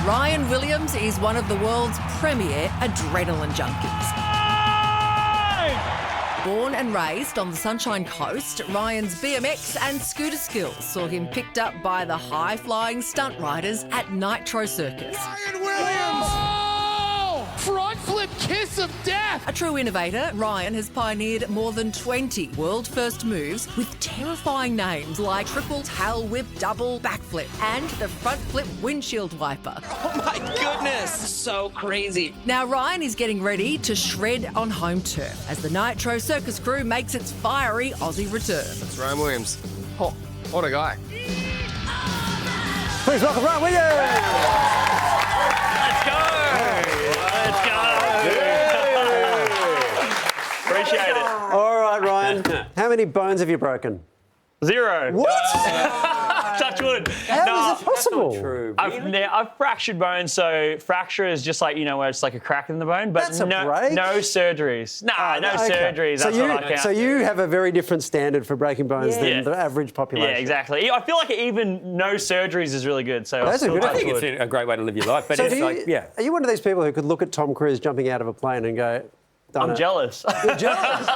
Ryan Williams is one of the world's premier adrenaline junkies. Born and raised on the Sunshine Coast, Ryan's BMX and scooter skills saw him picked up by the high-flying stunt riders at Nitro Circus. Ryan Williams! Oh! Front flip kiss of death! A true innovator, Ryan has pioneered more than 20 world-first moves with terrifying names like triple tail whip, double backflip, and the front flip windshield wiper. Oh my goodness, so crazy. Now Ryan is getting ready to shred on home turf as the Nitro Circus crew makes its fiery Aussie return. That's Ryan Williams. Oh, what a guy. Please welcome Ryan Williams! Let's go! Let's go! Appreciate it. All right, Ryan. How many bones have you broken? 0. What? Touch wood. How is it possible? True. I've fractured bones, so fracture is just like, where it's like a crack in the bone, but That's a no break. surgeries. No Okay. surgeries. So That's what I count. So you have a very different standard for breaking bones Yeah. than the average population. Yeah, exactly. I feel like even no surgeries is really good. So That's a good I idea. think it's a great way to live your life, but So it's like, yeah. Are you one of these people who could look at Tom Cruise jumping out of a plane and go, done I'm it? jealous. You're jealous?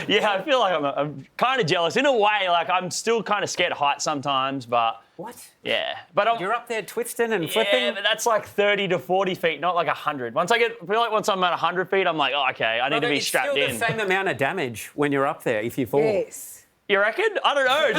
Yeah, I feel like I'm kind of jealous. In a way, like I'm still kind of scared of heights sometimes, but What? yeah. But You're up there twisting and flipping? Yeah, but that's like 30 to 40 feet, not like 100. I feel like once I'm at 100 feet, I'm like, oh, okay, I need to be strapped in. It's still the same amount of damage when you're up there if you fall. Yes. You reckon? I don't know.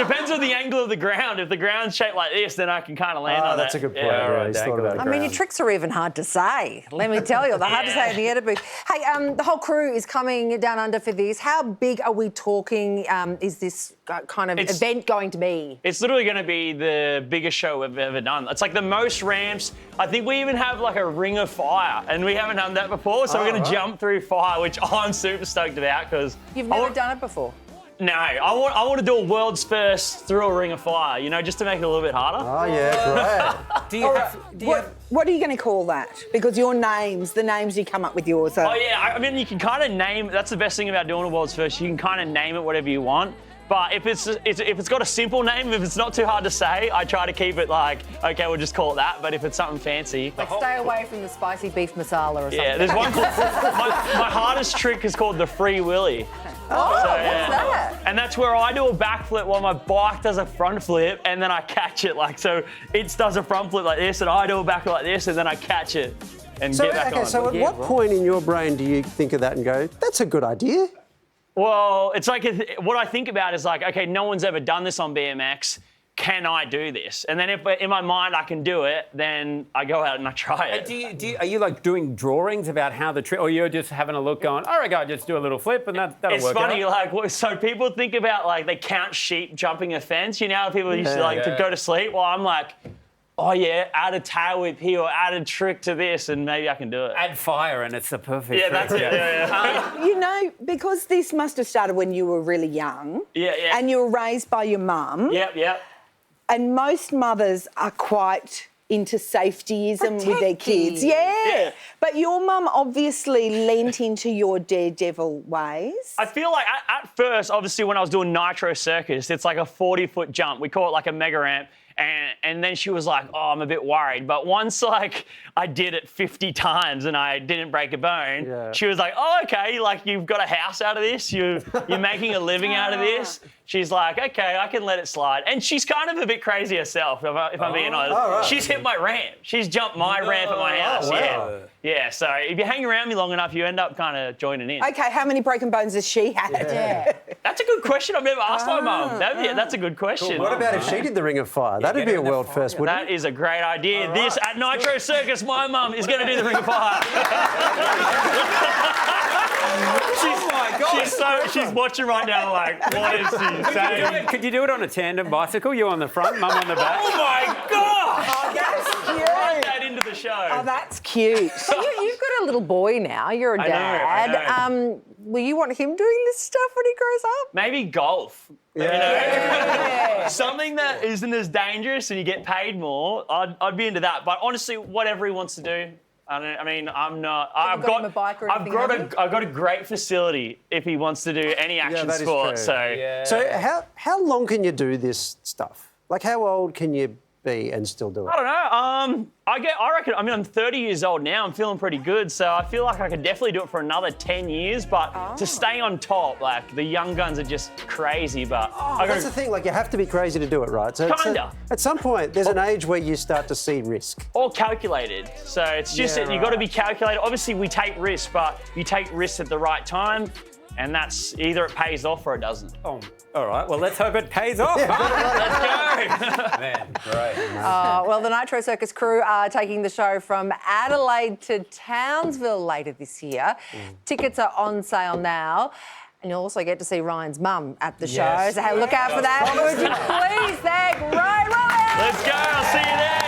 Depends on the angle of the ground. If the ground's shaped like this, then I can kind of land on that's it. a good point. Yeah, Yeah, he's thought about I mean, your tricks are even hard to say. Let me tell you, they're hard to say in the edit booth. Hey, the whole crew is coming down under for this. How big are we talking? Is this kind of event going to be? It's literally going to be the biggest show we've ever done. It's like the most ramps. I think we even have like a ring of fire, and we haven't done that before. So we're going to jump through fire, which I'm super stoked about because You've never done it before? No, I want to do a world's first through a ring of fire. Just to make it a little bit harder. Oh, yeah, great. Do you have... What are you going to call that? Because your names, the names you come up with yours are... Oh yeah, I mean you can kind of name. That's the best thing about doing a world's first. You can kind of name it whatever you want. But if it's got a simple name, if it's not too hard to say, I try to keep it like, okay, we'll just call it that. But if it's something fancy, Like stay away from the spicy beef masala or something. yeah, there's one. my hardest trick is called the free willy. Oh, what's that? And that's where I do a backflip while my bike does a front flip, and then I catch it. Like, so it does a front flip like this, and I do a back like this, and then I catch it and get back on. So at what point in your brain do you think of that and go, that's a good idea? Well, it's like what I think about is like, okay, no one's ever done this on BMX. Can I do this? And then if in my mind I can do it, then I go out and I try it. Are you like doing drawings about how the trick, or you're just having a look going, all right, guys, just do a little flip and that'll It's work funny, out? like, so people think about like they count sheep jumping a fence. You know how people used to like to go to sleep? Well, I'm like, oh yeah, add a tail whip here or add a trick to this and maybe I can do it. Add fire and it's the perfect Yeah, trick. that's it. Yeah. You know, because this must have started when you were really young. Yeah. And you were raised by your mum. Yep. And most mothers are quite into safetyism with their kids. Yeah. Yeah. But your mum obviously leant into your daredevil ways. I feel like at first, obviously when I was doing Nitro Circus, it's like a 40-foot jump. We call it like a mega ramp. And then she was like, oh, I'm a bit worried. But once, like, I did it 50 times and I didn't break a bone, she was like, oh, okay, like, you've got a house out of this. You're making a living out of this. She's like, okay, I can let it slide. And she's kind of a bit crazy herself, if I'm being honest. Right. She's hit my ramp. She's jumped my ramp at my house. Wow. Yeah, so if you hang around me long enough, you end up kind of joining in. Okay, how many broken bones has she had? Yeah. That's a good question. I've never asked my mum. That's a good question. What about if she did the ring of fire? That'd be a world first, wouldn't it? That is a great idea. This at Nitro Circus, my mum is going to do the ring of fire. She's watching right now like, what is she saying? Could you do it on a tandem bicycle? You on the front, mum on the back? Oh my gosh! Oh, that's cute. Write that into the show. Oh, that's cute. So you've got a little boy now. You're a dad. I know. Will you want him doing this stuff when he grows up? Maybe golf. Yeah. Something that isn't as dangerous and you get paid more. I'd be into that. But honestly, whatever he wants to do. I'm not. I've got a great facility if he wants to do any action sport. So how long can you do this stuff? Like, how old can you be and still do it? I don't know. I reckon. I mean, I'm 30 years old now. I'm feeling pretty good, so I feel like I could definitely do it for another 10 years. But to stay on top, like the young guns are just crazy. But That's the thing. Like you have to be crazy to do it, right? So Kinda. at some point, there's an age where you start to see risk. or calculated. So it's just that you got to be calculated. Obviously, we take risks, but you take risks at the right time, and that's either it pays off or it doesn't. Oh, all right. Well, let's hope it pays off. Let's go. Man, great. Well, the Nitro Circus crew are taking the show from Adelaide to Townsville later this year. Tickets are on sale now. And you'll also get to see Ryan's mum at the show. So hey, look out for that. Would you please thank Ryan Williams? Let's go. I'll see you there.